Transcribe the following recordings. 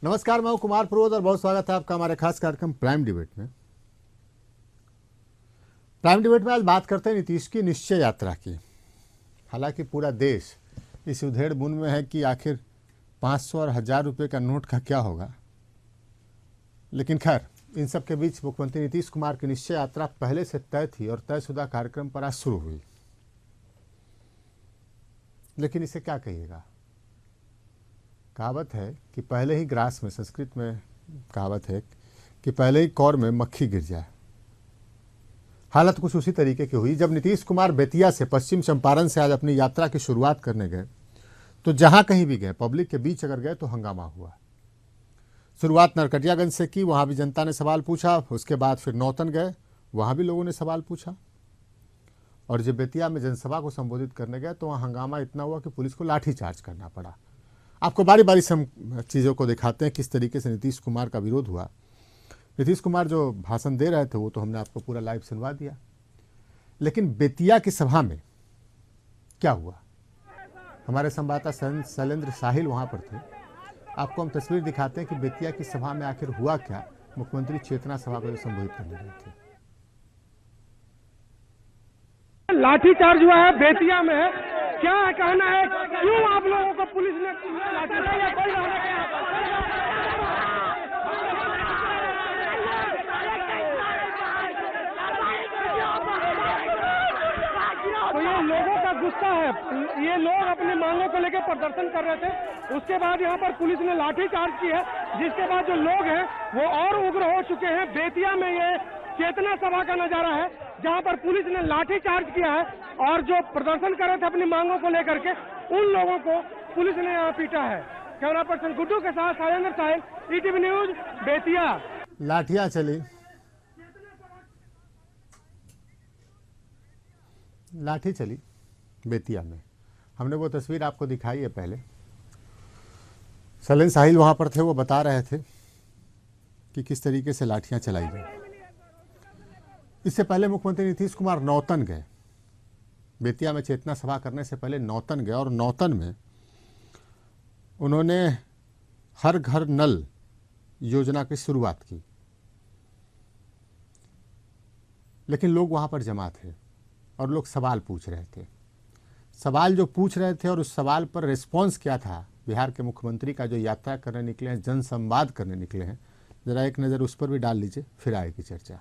नमस्कार, मैं हूं कुमार प्रमोद और बहुत स्वागत है आपका हमारे खास कार्यक्रम प्राइम डिबेट में। प्राइम डिबेट में आज बात करते हैं नीतीश की निश्चय यात्रा की। हालांकि पूरा देश इस उधेड़-बुन में है कि आखिर 500 और 1000 रुपये का नोट का क्या होगा, लेकिन खैर इन सब के बीच मुख्यमंत्री नीतीश कुमार की निश्चय यात्रा पहले से तय थी और तयशुदा कार्यक्रम पर आज शुरू हुई। लेकिन इसे क्या कहिएगा, कहावत है कि पहले ही ग्रास में, संस्कृत में कहावत है कि पहले ही कौर में मक्खी गिर जाए। हालत कुछ उसी तरीके की हुई जब नीतीश कुमार बेतिया से पश्चिम चंपारण से आज अपनी यात्रा की शुरुआत करने गए, तो जहां कहीं भी गए, पब्लिक के बीच अगर गए तो हंगामा हुआ। शुरुआत नरकटियागंज से की, वहां भी जनता ने सवाल पूछा। उसके बाद फिर नौतन गए, वहां भी लोगों ने सवाल पूछा। और जब बेतिया में जनसभा को संबोधित करने गए तो वहाँ हंगामा इतना हुआ कि पुलिस को लाठीचार्ज करना पड़ा। आपको बारी बारी से हम चीज़ों को दिखाते हैं किस तरीके से नीतीश कुमार का विरोध हुआ। नीतीश कुमार जो भाषण दे रहे थे वो तो हमने आपको पूरा लाइव सुनवा दिया, लेकिन बेतिया की सभा में क्या हुआ, हमारे संवाददाता शैलेंद्र साहिल वहाँ पर थे। आपको हम तस्वीर दिखाते हैं कि बेतिया की सभा में आखिर हुआ क्या। मुख्यमंत्री चेतना सभा को संबोधित करने गए थे। लाठीचार्ज हुआ है बेतिया में, क्या कहना है, क्यों आप लोगों को पुलिस ने लाठीचार्ज? तो ये लोगों का गुस्सा है, ये लोग अपनी मांगों को लेकर प्रदर्शन कर रहे थे। उसके बाद यहाँ पर पुलिस ने लाठीचार्ज की है, जिसके बाद जो लोग हैं वो और उग्र हो चुके हैं। बेतिया में ये चेतना सभा का नजारा है जहां पर पुलिस ने लाठीचार्ज किया है और जो प्रदर्शन कर रहे थे अपनी मांगों को लेकर के, उन लोगों को पुलिस ने यहाँ पीटा है। कैमरा पर्सन गुड्डू के साथ शैलेंद्र साहिल, ईटीवी न्यूज, बेतिया। लाठियां चली, लाठी चली बेतिया में। हमने वो तस्वीर आपको दिखाई है पहले। शैलेंद्र साहिल वहाँ पर थे, वो बता रहे थे कि किस तरीके से लाठियां चलाई गई। इससे पहले मुख्यमंत्री नीतीश कुमार नौतन गए। बेतिया में चेतना सभा करने से पहले नौतन गए और नौतन में उन्होंने हर घर नल योजना की शुरुआत की। लेकिन लोग वहाँ पर जमा थे और लोग सवाल पूछ रहे थे। सवाल जो पूछ रहे थे और उस सवाल पर रिस्पॉन्स क्या था बिहार के मुख्यमंत्री का, जो यात्रा करने निकले हैं, जनसंवाद करने निकले हैं, ज़रा एक नज़र उस पर भी डाल लीजिए, फिर आएगी चर्चा।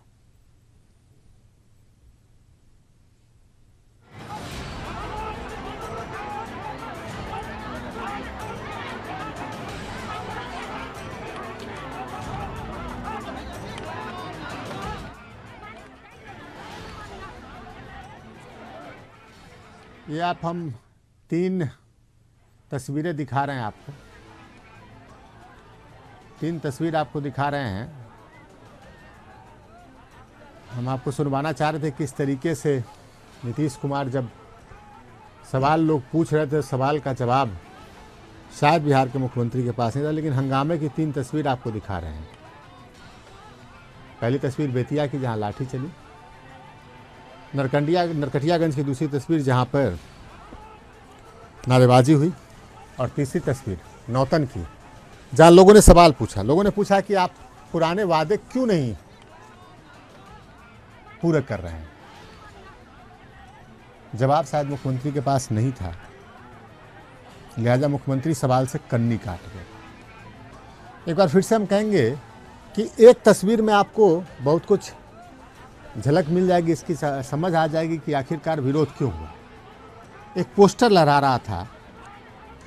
ये आप हम 3 तस्वीरें दिखा रहे हैं आपको, 3 तस्वीर आपको दिखा रहे हैं। हम आपको सुनवाना चाह रहे थे किस तरीके से नीतीश कुमार जब सवाल लोग पूछ रहे थे, सवाल का जवाब शायद बिहार के मुख्यमंत्री के पास नहीं था, लेकिन हंगामे की 3 तस्वीर आपको दिखा रहे हैं। पहली तस्वीर बेतिया की जहां लाठी चली, नरकटियागंज की दूसरी तस्वीर जहां पर नारेबाजी हुई, और तीसरी तस्वीर नौतन की जहां लोगों ने सवाल पूछा। लोगों ने पूछा कि आप पुराने वादे क्यों नहीं पूरे कर रहे हैं। जवाब शायद मुख्यमंत्री के पास नहीं था, लिहाजा मुख्यमंत्री सवाल से कन्नी काट गए। एक बार फिर से हम कहेंगे कि एक तस्वीर में आपको बहुत कुछ झलक मिल जाएगी, इसकी समझ आ जाएगी कि आखिरकार विरोध क्यों हुआ। एक पोस्टर लहरा रहा था,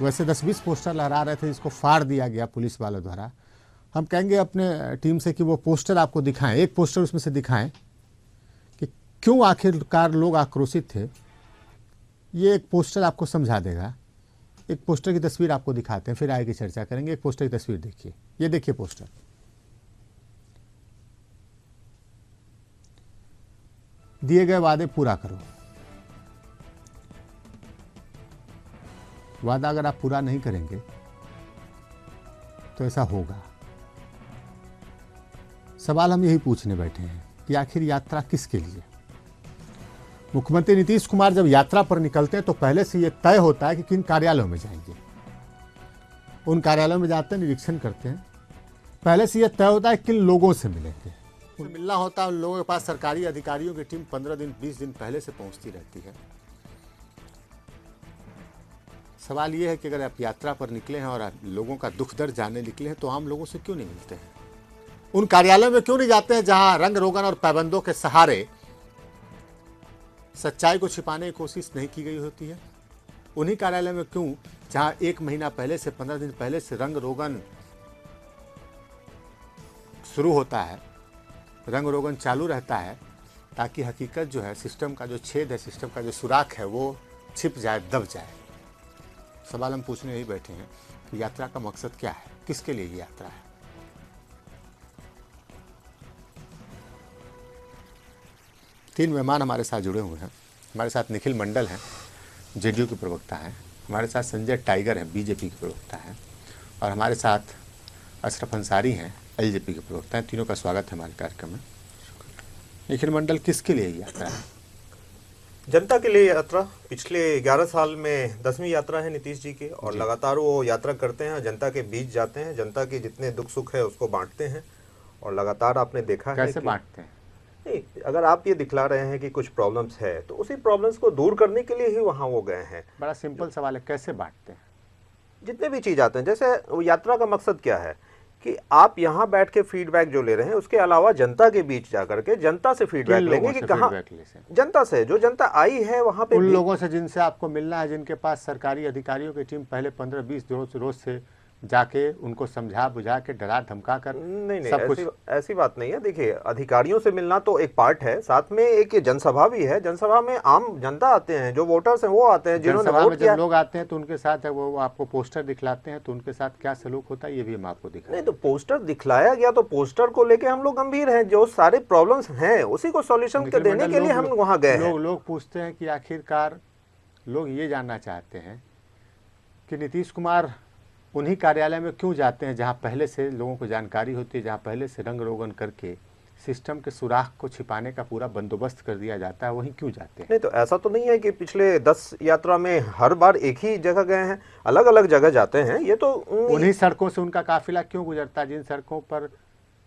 वैसे 10-20 पोस्टर लहरा रहे थे, जिसको फाड़ दिया गया पुलिस वालों द्वारा। हम कहेंगे अपने टीम से कि वो पोस्टर आपको दिखाएं, एक पोस्टर उसमें से दिखाएं कि क्यों आखिरकार लोग आक्रोशित थे। ये एक पोस्टर आपको समझा देगा। एक पोस्टर की तस्वीर आपको दिखाते हैं, फिर आगे चर्चा करेंगे। एक पोस्टर की तस्वीर देखिए, ये देखिए पोस्टर। दिए गए वादे पूरा करो। वादा अगर आप पूरा नहीं करेंगे तो ऐसा होगा। सवाल हम यही पूछने बैठे हैं कि आखिर यात्रा किसके लिए। मुख्यमंत्री नीतीश कुमार जब यात्रा पर निकलते हैं तो पहले से यह तय होता है कि किन कार्यालयों में जाएंगे। उन कार्यालयों में जाते हैं, निरीक्षण करते हैं पहले से यह तय होता है किन लोगों से मिलेंगे, मिलना होता है उन लोगों के पास। सरकारी अधिकारियों की टीम 15 दिन 20 दिन पहले से पहुंचती रहती है। सवाल ये है कि अगर आप यात्रा पर निकले हैं और लोगों का दुख दर्द जानने निकले हैं तो आम लोगों से क्यों नहीं मिलते हैं? उन कार्यालयों में क्यों नहीं जाते हैं जहां रंग रोगन और पाबंदों के सहारे सच्चाई को छिपाने की कोशिश नहीं की गई होती है? उन्हीं कार्यालय में क्यों जहां 1 महीना पहले से 15 दिन पहले से रंग रोगन शुरू होता है, रंग रोगन चालू रहता है, ताकि हकीकत जो है, सिस्टम का जो छेद है, सिस्टम का जो सुराख है वो छिप जाए, दब जाए। सवाल हम पूछने ही बैठे हैं कि यात्रा का मकसद क्या है, किसके लिए ये यात्रा है? तीन मेहमान हमारे साथ जुड़े हुए हैं। हमारे साथ निखिल मंडल हैं, जेडीयू के प्रवक्ता हैं। हमारे साथ संजय टाइगर हैं, बीजेपी के प्रवक्ता हैं। और हमारे साथ अशरफ अंसारी हैं, एलजेपी के प्रवक्ता हैं। तीनों का स्वागत है हमारे कार्यक्रम में। निखिल मंडल, किसके लिए ये यात्रा है? जनता के लिए यात्रा। पिछले 11 साल में 10वीं यात्रा है नीतीश जी की, और लगातार वो यात्रा करते हैं, जनता के बीच जाते हैं, जनता के जितने दुख सुख है उसको बांटते हैं। और लगातार आपने देखा है कैसे बांटते हैं? नहीं, अगर आप ये दिखला रहे हैं कि कुछ प्रॉब्लम्स है तो उसी प्रॉब्लम्स को दूर करने के लिए ही वहाँ वो गए हैं। बड़ा सिंपल सवाल है, कैसे बांटते हैं? जितने भी चीज आते हैं, जैसे वो यात्रा का मकसद क्या है कि आप यहाँ बैठ के फीडबैक जो ले रहे हैं उसके अलावा जनता के बीच जाकर के जनता से फीडबैक लेंगे कि कहाँ जनता से, जो जनता आई है वहाँ पे, उन लोगों से जिनसे आपको मिलना है, जिनके पास सरकारी अधिकारियों की टीम पहले 15-20 रोज से जाके उनको समझा बुझा के डरा धमका कर नहीं, ऐसी बात नहीं है। देखिए, अधिकारियों से मिलना तो एक पार्ट है, साथ में एक जनसभा भी है। जनसभा में आम जनता आते हैं, जो वोटर्स हैं वो आते हैं, जिन्होंने वोट किया। जब लोग आते हैं तो उनके साथ वो आपको पोस्टर दिखलाते हैं, तो उनके साथ क्या सलूक होता है ये भी हम आपको दिखा। नहीं, तो पोस्टर दिखलाया गया तो पोस्टर को लेके हम लोग गंभीर हैं। जो सारे प्रॉब्लम्स हैं उसी को सॉल्यूशन देने के लिए हम वहाँ गए हैं। लोग पूछते हैं कि आखिरकार लोग ये जानना चाहते हैं कि नीतीश कुमार उन्हीं कार्यालय में क्यों जाते हैं जहां पहले से लोगों को जानकारी होती है, जहां पहले से रंग रोगन करके सिस्टम के सुराख को छिपाने का पूरा बंदोबस्त कर दिया जाता है, वहीं क्यों जाते हैं? नहीं, तो ऐसा तो नहीं है कि पिछले 10 यात्रा में हर बार एक ही जगह गए हैं, अलग अलग जगह जाते हैं। ये तो उन्हीं सड़कों से उनका काफिला क्यों गुजरता है? जिन सड़कों पर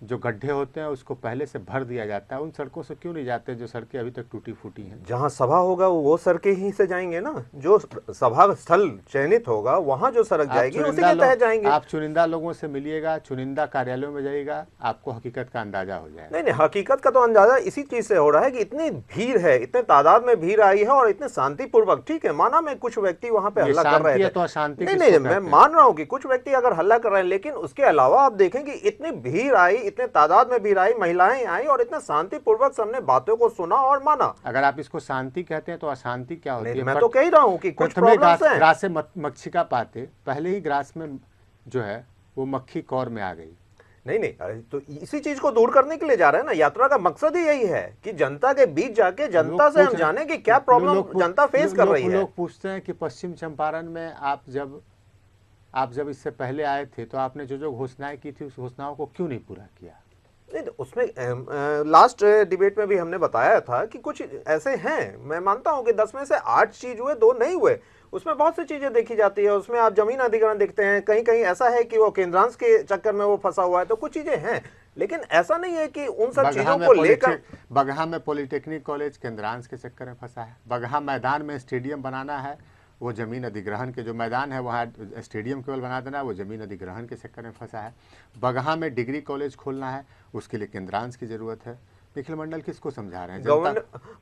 जो गड्ढे होते हैं उसको पहले से भर दिया जाता है, उन सड़कों से क्यों नहीं जाते जो सड़कें अभी तक टूटी फूटी हैं? जहां सभा होगा वो सड़कें ही से जाएंगे ना। जो सभा स्थल चयनित होगा वहां जो सड़क जाएगी उसी के तहत जाएंगे। आप चुनिंदा लोगों से मिलिएगा, चुनिंदा कार्यालयों में जाइएगा, आपको हकीकत का अंदाजा हो जाएगा। नहीं, हकीकत का तो अंदाजा इसी चीज से हो रहा है कि इतनी भीड़ है, इतने तादाद में भीड़ आई है और इतने शांतिपूर्वक। ठीक है, माना मैं कुछ व्यक्ति वहां पे हल्ला कर रहे थे, तो अशांति नहीं, मैं मान रहा हूँ कि कुछ व्यक्ति अगर हल्ला कर रहे हैं, लेकिन उसके अलावा आप देखें कि इतनी भीड़ आई, इतने तादाद में आई, महिलाएं आई और इतना शांतिपूर्वक सबने बातों को सुना और माना। अगर आप इसको शांति कहते हैं तो अशांति क्या होती है? मैं तो कह ही रहा हूं कि कुछ प्रॉब्लम्स हैं। ग्रास से मक्षिका पाते, पहले ही ग्रास में जो है वो मक्खी कौर में आ गई। नहीं, तो इसी चीज को दूर करने के लिए जा रहे हैं ना। यात्रा का मकसद ही यही है कि जनता के बीच जाके जनता से हम जाने कि क्या प्रॉब्लम जनता फेस कर रही है। लोग पूछते हैं कि पश्चिम चंपारण में आप जब इससे पहले आए थे तो आपने जो घोषणाएं की थी उस घोषणाओं को क्यों नहीं पूरा किया? नहीं, तो उसमें लास्ट डिबेट में भी हमने बताया था कि कुछ ऐसे हैं। मैं मानता हूं कि 10 में से 8 चीज हुए, 2 नहीं हुए। उसमें बहुत सी चीजें देखी जाती है। उसमें आप जमीन अधिग्रहण देखते हैं, कहीं कहीं ऐसा है कि वो केंद्रांश के चक्कर में वो फंसा हुआ है, तो कुछ चीजें हैं। लेकिन ऐसा नहीं है कि उन सब चीजों को लेकर। बगहा में पॉलिटेक्निक कॉलेज केंद्रांश के चक्कर में फंसा है। बगहा मैदान में स्टेडियम बनाना है, वो जमीन अधिग्रहण के जो मैदान है वहाँ स्टेडियम केवल बना देना है, वो जमीन अधिग्रहण के चक्कर में फंसा है। बगहा में डिग्री कॉलेज खोलना है, उसके लिए केंद्रांश की जरूरत है। निखिल मंडल, किसको समझा रहे हैं?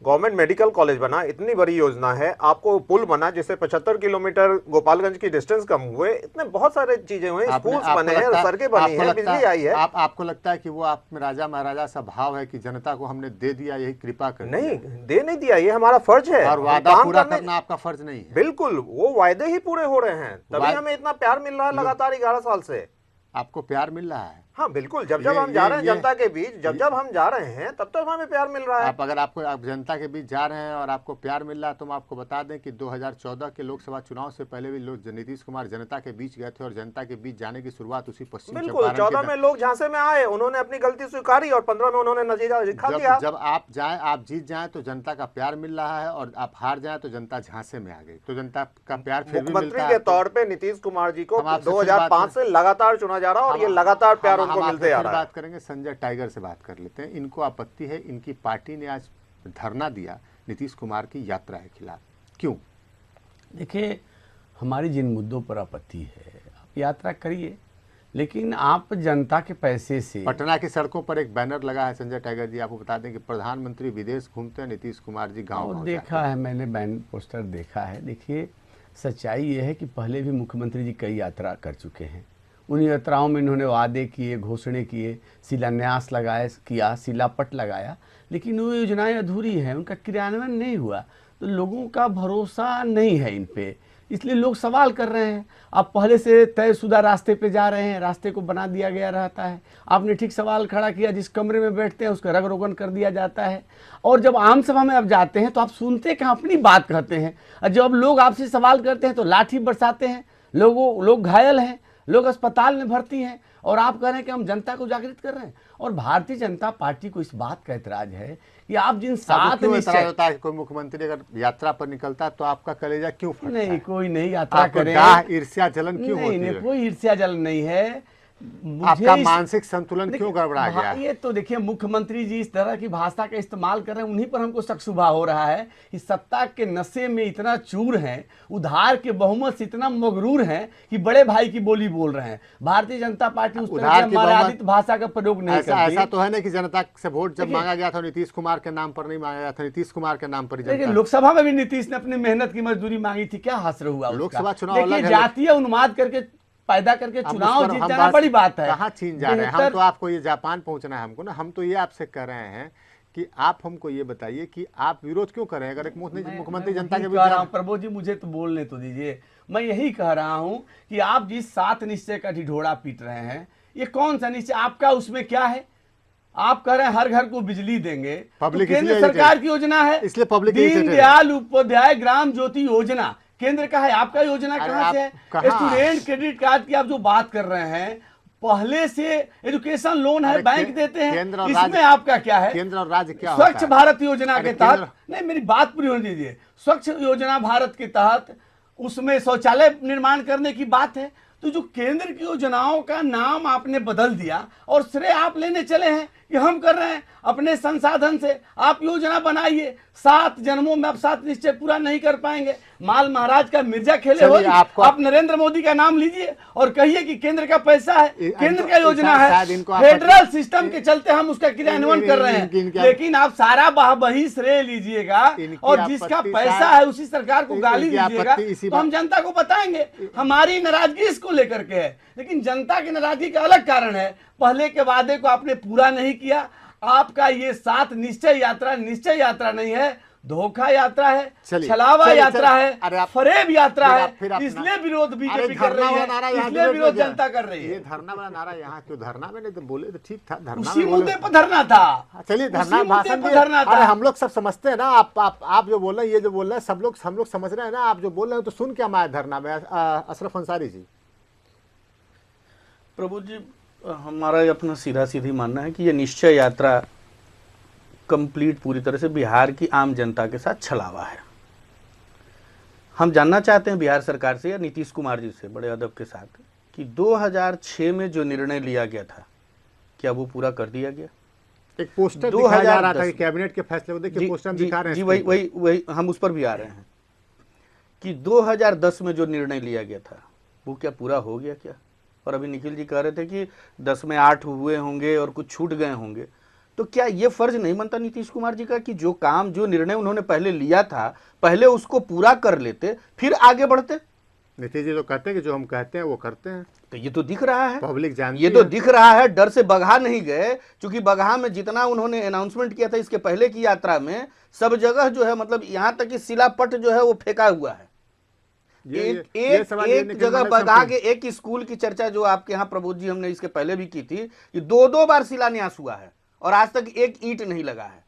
गवर्नमेंट मेडिकल कॉलेज बना, इतनी बड़ी योजना है। आपको पुल बना जिससे 75 किलोमीटर गोपालगंज की डिस्टेंस कम हुए, इतने बहुत सारे चीजें हुए, स्कूल्स बने हैं, सड़कें बनी हैं, बिजली आई है। आपको लगता है कि वो आप में राजा महाराजा सा भाव है कि जनता को हमने दे दिया, यही कृपा कर? नहीं, दे नहीं दिया, ये हमारा फर्ज है। और वादा पूरा करना आपका फर्ज नहीं है? बिल्कुल, वो वायदे ही पूरे हो रहे हैं, तभी हमें इतना प्यार मिल रहा है लगातार 11 साल से। आपको प्यार मिल रहा है? हाँ बिल्कुल, जब हम जा रहे हैं जनता के बीच, जब हम जा रहे हैं तब तक हमें प्यार मिल रहा है। अगर आप जनता के बीच जा रहे हैं और आपको प्यार मिल रहा है तो हम आपको बता दें कि 2014 के लोकसभा चुनाव से पहले भी लोग नीतीश कुमार जनता के बीच गए थे और जनता के बीच जाने की शुरुआत उसी पश्चिम बिल्कुल 14 में लोग झांसे में आए, उन्होंने अपनी गलती स्वीकारी और 15 में उन्होंने नतीजा दिखा दिया। जब आप जाए, आप जीत जाए तो जनता का प्यार मिल रहा है, और आप हार जाए तो जनता झांसे में आ गई, तो जनता का प्यार फिर भी मिलता है। मुख्यमंत्री के तौर पे नीतीश कुमार जी को 2005 से लगातार चुना जा रहा है और ये लगातार प्यार उनको हम मिलते आ फिर रहा है। बात करेंगे, संजय टाइगर से बात कर लेते हैं। इनको आपत्ति है, इनकी पार्टी ने आज धरना दिया नीतीश कुमार की यात्रा के खिलाफ, क्यों? देखिए, हमारी जिन मुद्दों पर आपत्ति है, आप यात्रा करिए, लेकिन आप जनता के पैसे से। पटना की सड़कों पर एक बैनर लगा है संजय टाइगर जी, आपको बता दें कि प्रधानमंत्री विदेश घूमते हैं, नीतीश कुमार जी गाँव गाँव देखा है मैंने, बैन पोस्टर देखा है। देखिए, सच्चाई ये है कि पहले भी मुख्यमंत्री जी कई यात्रा कर चुके हैं। उन यात्राओं में इन्होंने वादे किए, घोषणे किए, शिलान्यास लगाए किया, शिलापट लगाया, लेकिन वो योजनाएं अधूरी हैं, उनका क्रियान्वयन नहीं हुआ। तो लोगों का भरोसा नहीं है इन पे, इसलिए लोग सवाल कर रहे हैं। आप पहले से तयशुदा रास्ते पे जा रहे हैं, रास्ते को बना दिया गया रहता है। आपने ठीक सवाल खड़ा किया, जिस कमरे में बैठते हैं उसका रग रोगन कर दिया जाता है। और जब आम सभा में आप जाते हैं तो आप सुनते कहाँ, अपनी बात कहते हैं। और जब लोग आपसे सवाल करते हैं तो लाठी बरसाते हैं, लोग घायल हैं, लोग अस्पताल में भर्ती हैं, और आप कह रहे हैं कि हम जनता को जागृत कर रहे हैं। और भारतीय जनता पार्टी को इस बात का ऐतराज है कि आप जिन आपको सात क्यों निश्चय। ऐतराज होता है कि कोई मुख्यमंत्री अगर यात्रा पर निकलता है तो आपका कलेजा क्यों फटता नहीं, है? कोई नहीं यात्रा आपको करे। डाह, ईर्ष्या, जलन क्यों नहीं, होती नहीं, है? कोई ईर्ष्या जलन नहीं है। मुझे आपका इस- मानसिक संतुलन क्यों गड़बड़ा गया है? ये तो देखिए, मुख्यमंत्री जी इस तरह की भाषा का इस्तेमाल कर रहे हैं, उन्हीं पर हमको शक शुबा हो रहा है कि सत्ता के नशे में इतना चूर हैं, उधार के बहुमत से इतना मगरूर हैं कि बड़े भाई की बोली बोल रहे हैं। भारतीय जनता पार्टी उस तरह उधार की की मर्यादित भाषा का प्रयोग नहीं ऐसा करती। तो है ना कि जनता से वोट जब देखिए- मांगा गया था नीतीश कुमार के नाम पर नहीं मांगा गया था, नीतीश कुमार के नाम पर ही देखिए, जनता। लोकसभा में भी नीतीश ने अपनी मेहनत की मजदूरी मांगी थी, क्या हासिल हुआ उसका? लोकसभा चुनाव देखिए, अलग है। जातीय उन्माद करके पैदा करके अब चुनाव उस पर जीत हम जाना बड़ी बात है। कहाँ छीन जा रहे हैं? हम बेहतर- तो आपको ये जापान पहुंचना है हमको ना, हम तो ये आपसे कह रहे हैं कि आप हमको ये बताइए कि आप विरोध क्यों कर रहे हैं? अगर एक मुख्यमंत्री जनता के कह बीच रहा हूं, प्रबोध जी मुझे तो बोलने तो दीजिए। मैं यही कह रहा हूं कि आप जिस 7 निश्चय का ढिढोरा पीट रहे हैं, ये कौन सा निश्चय आपका, उसमें क्या है? आप कह रहे हैं हर घर को बिजली देंगे, पब्लिक तो केंद्र इसलिए सरकार की योजना है, इसलिए पब्लिक irritated है। दीनदयाल उपाध्याय ग्राम ज्योति योजना केंद्र का है, आपका योजना अरे कहां से है? आप कहाँ? स्टूडेंट क्रेडिट कार्ड की आप जो बात कर रहे हैं, पहले से एजुकेशन लोन है, अरे बैंक देते हैं, केंद्र और इसमें राज्य- आपका क्या है? केंद्र और राज्य क्या होता स्वच्छ है? भारत योजना अरे के तहत, केंद्र- नहीं मेरी बात पूरी होने दीजिए। स्वच्छ योजना भारत के तहत उसमें शौचालय निर्माण करने की बात है। तो जो केंद्र की योजनाओं का नाम आपने बदल दिया और श्रेय आप लेने चले हैं कि हम कर रहे हैं अपने संसाधन से। आप योजना बनाइए, 7 जन्मों में आप 7 निश्चय पूरा नहीं कर पाएंगे। माल महाराज का मिर्जा खेले हो, चलिए, आपको- आप नरेंद्र मोदी का नाम लीजिए और कहिए कि केंद्र का पैसा है, केंद्र इनको- का योजना शायद है, इनको फेडरल सिस्टम के चलते हम उसका क्रियान्वयन कर रहे इनकी- हैं। लेकिन आप सारा वही श्रेय लीजिएगा इनकी और जिसका आपत्ति पैसा शायद- है उसी सरकार को गाली इनकी दीजिएगा, आपत्ति इसी तो हम जनता को बताएंगे हमारी नाराजगी इसको लेकर के है। लेकिन जनता की नाराजगी का अलग कारण है, पहले के वादे को आपने पूरा नहीं किया। आपका ये 7 निश्चय यात्रा नहीं है, धोखा यात्रा है, चलिए, छलावा चलिए, यात्रा चलिए। है, अरे आप- फरेब यात्रा फिर है। आप- फिर आप- इसलिए विरोध अरे बीजेपी कर धरना रही वाला नारा है, यहाँ इसलिए विरोध विरोध किया। जनता कर रही ये है। धरना वाला नारा यहाँ क्यों? धरना में नहीं तो बोले तो ठीक था, धरना उसी में बोले- मुद्दे पर धरना था। चलिए, उसी धरना मुद्दे भाषण पर दिए। धरना था। अरे हम लोग सब समझते हैं ना, आप जो बोल रहे हैं, ये जो बोल रहे हैं, हम लोग समझ रहे हैं ना। आप जो बोल रहे हैं तो सुन क्या माया धरना में। अशरफ अंसारी जी, प्रभु जी, हमारा अपना सीधा सीधी मानना है कि ये निश्चय यात्रा कंप्लीट पूरी तरह से बिहार की आम जनता के साथ छलावा है। हम जानना चाहते हैं बिहार सरकार से या नीतीश कुमार जी से बड़े अदब के साथ कि 2006 में जो निर्णय लिया गया था, क्या वो पूरा कर दिया गया? एक पोस्टर दिखाया जा रहा था कि 2010 कैबिनेट के फैसले को देखिए, पोस्टर हम दिखा रहे हैं जी, स्क्रीन पर। वही हम उस पर भी आ रहे हैं कि 2010 में जो निर्णय लिया गया था वो क्या पूरा हो गया क्या? और अभी निखिल जी कह रहे थे कि 10 में 8 हुए होंगे और कुछ छूट गए होंगे। तो क्या ये फर्ज नहीं बनता नीतीश कुमार जी का कि जो काम, जो निर्णय उन्होंने पहले लिया था, पहले उसको पूरा कर लेते, फिर आगे बढ़ते? नीतीश जी तो कहते हैं कि जो हम कहते हैं वो करते हैं, तो ये तो दिख रहा है, पब्लिक जानती ये तो है। दिख रहा है। डर से बगहा नहीं गए, क्योंकि बगहा में जितना उन्होंने अनाउंसमेंट किया था इसके पहले की यात्रा में, सब जगह जो है, मतलब यहाँ तक कि शिलापट जो है वो फेंका हुआ है। एक सवाल ये एक निखिल जगह मंडल बगहा साहब के एक स्कूल की चर्चा जो आपके यहाँ प्रबोध जी हमने इसके पहले भी की थी कि 2-2 बार शिलान्यास हुआ है और आज तक एक ईंट नहीं लगा है।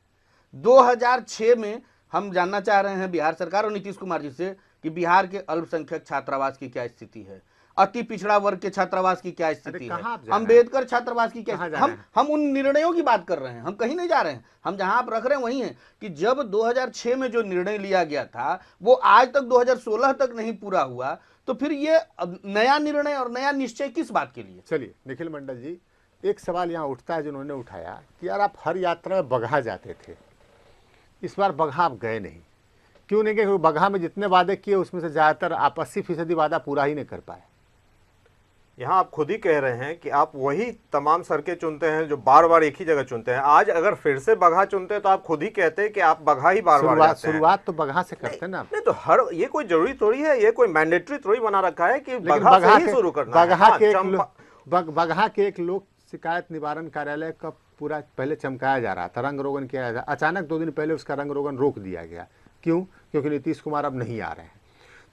2006 में हम जानना चाह रहे हैं बिहार सरकार और नीतीश कुमार जी से कि बिहार के अल्पसंख्यक छात्रावास की क्या स्थिति है, अति पिछड़ा वर्ग के छात्रावास की क्या स्थिति है, कहाँ आप जा रहे हैं? अंबेडकर छात्रावास की क्या कहाँ स्थिति? जा रहे हैं? हम उन निर्णयों की बात कर रहे हैं, हम कहीं नहीं जा रहे हैं। हम जहां आप रख रहे हैं वही है कि जब 2006 में जो निर्णय लिया गया था वो आज तक 2016 तक नहीं पूरा हुआ, तो फिर ये अब नया निर्णय और नया निश्चय किस बात के लिए? चलिए निखिल मंडल जी, एक सवाल यहाँ उठता है जिन्होंने उठाया कि यार आप हर यात्रा में बगहा जाते थे, इस बार बगहा आप गए नहीं, क्यों नहीं गए? क्योंकि बगहा में जितने वादे किए उसमें से ज़्यादातर आप 80% वादा पूरा ही नहीं कर पाए। यहाँ आप खुद ही कह रहे हैं कि आप वही तमाम सड़कें चुनते हैं जो बार बार एक ही जगह चुनते हैं। आज अगर फिर से बगहा चुनते हैं तो आप खुद ही कहते हैं कि आप बगहा ही बार बार जाते हैं। शुरुआत तो बगहा से करते हैं ना। नहीं तो हर ये कोई जरूरी थोड़ी है, ये कोई मैंडेटरी थोड़ी बना रखा है कि लेकिन बगहा से ही शुरू करना है। बगहा हाँ, के बगहा के एक लोक शिकायत निवारण कार्यालय का पूरा पहले चमकाया जा रहा था, रंग रोगन किया जा रहा था। अचानक 2 दिन पहले उसका रंग रोगन रोक दिया गया। क्यों? क्योंकि नीतीश कुमार अब नहीं आ रहे हैं।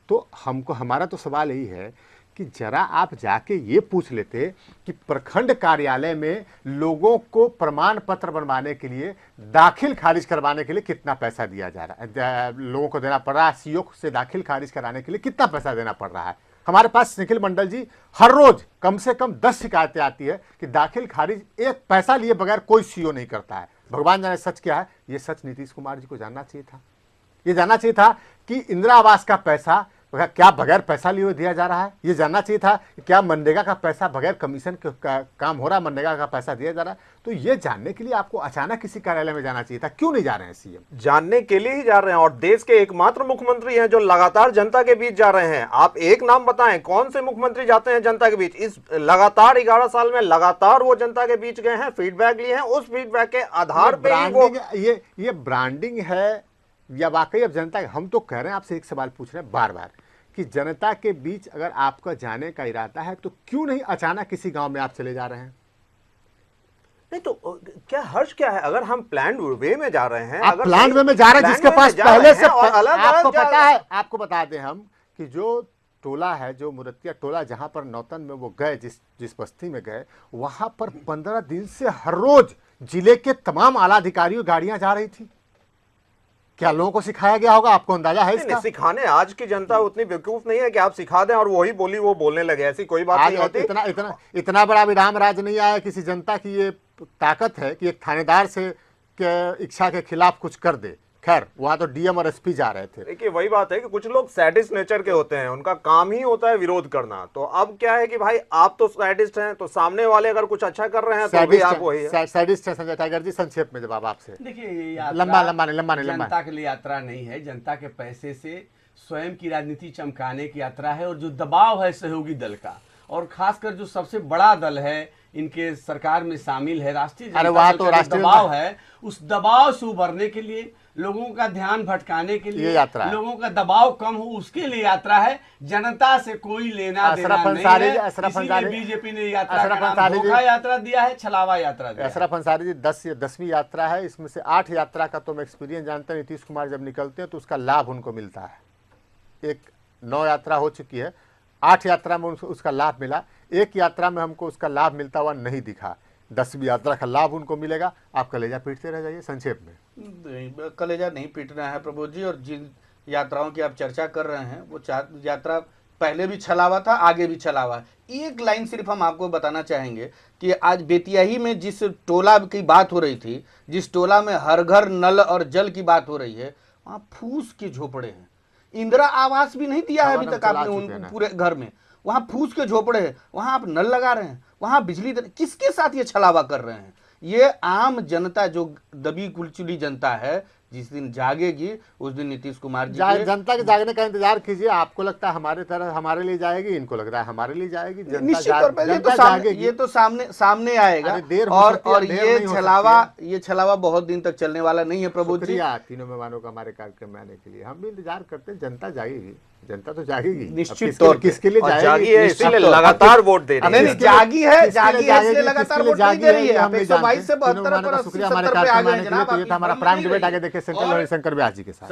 तो हमारा तो सवाल यही है कि जरा आप जाके ये पूछ लेते कि प्रखंड कार्यालय में लोगों को प्रमाण पत्र बनवाने के लिए, दाखिल खारिज करवाने के लिए कितना पैसा दिया जा रहा है, लोगों को देना पड़ रहा है। सीओ से दाखिल खारिज कराने के लिए कितना पैसा देना पड़ रहा है। हमारे पास निखिल मंडल जी हर रोज कम से कम 10 शिकायतें आती है कि दाखिल खारिज एक पैसा लिए बगैर कोई सीओ नहीं करता है। भगवान जाने सच क्या है। ये सच नीतीश कुमार जी को जानना चाहिए था। ये जानना चाहिए था कि इंदिरा आवास का पैसा क्या बगैर पैसा लिए हुए दिया जा रहा है। ये जानना चाहिए था कि क्या मनरेगा का पैसा बगैर कमीशन का काम हो रहा है, मनरेगा का पैसा दिया जा रहा है। तो ये जानने के लिए आपको अचानक किसी कार्यालय में जाना चाहिए था। क्यों नहीं जा रहे हैं सीएम? जानने के लिए ही जा रहे हैं और देश के एकमात्र मुख्यमंत्री हैं जो लगातार जनता के बीच जा रहे हैं। आप एक नाम बताएं, कौन से मुख्यमंत्री जाते हैं जनता के बीच? इस लगातार 11 साल में लगातार वो जनता के बीच गए हैं, फीडबैक लिए हैं, उस फीडबैक के आधार पर ये ब्रांडिंग है या वाकई अब जनता? हम तो कह रहे हैं, आपसे एक सवाल पूछ रहे हैं बार बार कि जनता के बीच अगर आपका जाने का इरादा है तो क्यों नहीं अचानक किसी गांव में आप चले जा रहे हैं? नहीं तो क्या हर्ष क्या है अगर हम प्लान वे में जा रहे हैं? आप अगर प्लान वे में जा रहे हैं जिसके पास पहले से आपको पता है। आपको बता दें हम कि जो टोला है, जो मुरतिया टोला जहां पर नौतन में वो गए, जिस बस्ती में गए, वहां पर 15 दिन से हर रोज जिले के तमाम आला अधिकारियों गाड़ियां जा रही थी। क्या लोगों को सिखाया गया होगा? आपको अंदाजा है इसका? सिखाने आज की जनता उतनी बेवकूफ नहीं है कि आप सिखा दें और वही बोली वो बोलने लगे, ऐसी कोई बात नहीं होती। इतना बड़ा विराम राज नहीं आया किसी जनता की ये ताकत है कि एक थानेदार से इच्छा के खिलाफ कुछ कर दे। खैर वहां तो डीएम और एसपी जा रहे थे। देखिए वही बात है कि कुछ लोग सैडिस्ट नेचर के होते हैं, उनका काम ही होता है विरोध करना। तो अब क्या है कि भाई आप तो सैडिस्ट हैं, तो सामने वाले अगर कुछ अच्छा कर रहे हैं तो भी आप वही है। सैडिस्ट है संजय टाइगर जी, संक्षेप में जवाब आपसे। देखिए लंबा नहीं जनता के लिए यात्रा नहीं है, जनता के पैसे से स्वयं की राजनीति चमकाने की यात्रा है। और जो दबाव है सहयोगी दल का, और खासकर जो सबसे बड़ा दल है इनके सरकार में शामिल है राष्ट्रीय जनता दल का दबाव है, उस दबाव से उबरने के लिए, लोगों का ध्यान भटकाने के लिए, लोगों का दबाव कम हो उसके लिए यात्रा है। जनता से कोई लेना देना नहीं है। इसीलिए बीजेपी ने यात्रा दिया है, छलावा यात्रा दिया। अशरफ अंसारी जी 10वीं यात्रा है, इसमें से 8 यात्रा का तो मैं एक्सपीरियंस जानता हूं। नीतीश कुमार जब निकलते हैं तो उसका लाभ उनको मिलता है। एक 9 यात्रा हो चुकी है, 8 यात्रा में उसका लाभ मिला, 1 यात्रा में हमको उसका लाभ मिलता हुआ नहीं दिखा। 10वीं यात्रा का लाभ उनको मिलेगा। आप कलेजा पीटते रह जाइए। संक्षेप में कलेजा नहीं पीटना है प्रबोध जी। और जिन यात्राओं की आप चर्चा कर रहे हैं वो यात्रा पहले भी छलावा था, आगे भी छलावा है। एक लाइन सिर्फ हम आपको बताना चाहेंगे कि आज बेतियाही में जिस टोला की बात हो रही थी, जिस टोला में हर घर नल और जल की बात हो रही है, वहाँ फूस के झोपड़े हैं। इंदिरा आवास भी नहीं दिया है अभी तक आपने उन पूरे घर में। वहां फूस के झोपड़े हैं, वहां आप नल लगा रहे हैं, वहां बिजली किसके साथ ये छलावा कर रहे हैं? ये आम जनता जो दबी कुचली जनता है, जिस दिन जागेगी उस दिन नीतीश कुमार जी जनता के जागने का इंतजार कीजिए। आपको लगता है हमारे लिए जाएगी, इनको लग रहा है हमारे लिए जाएगी। निश्चित तौर पर ये तो सामने आएगा। और ये छलावा बहुत दिन तक चलने वाला नहीं है प्रबोध जी। तीनों मेहमानों का हमारे कार्यक्रम में आने के लिए हम भी इंतजार करते हैं। जनता जागेगी, जनता तो जागेगी निश्चित तौर पर। किसके लिए जागी है? इसीलिए लगातार वोट दे रही है। जागी है इसलिए लगातार वोट दे रही है। हम 122 से 72 पर 80 70 पे आ गए जनाब। हमारा प्राइम डिबेट आगे देखिए शंकर व्यास जी के साथ।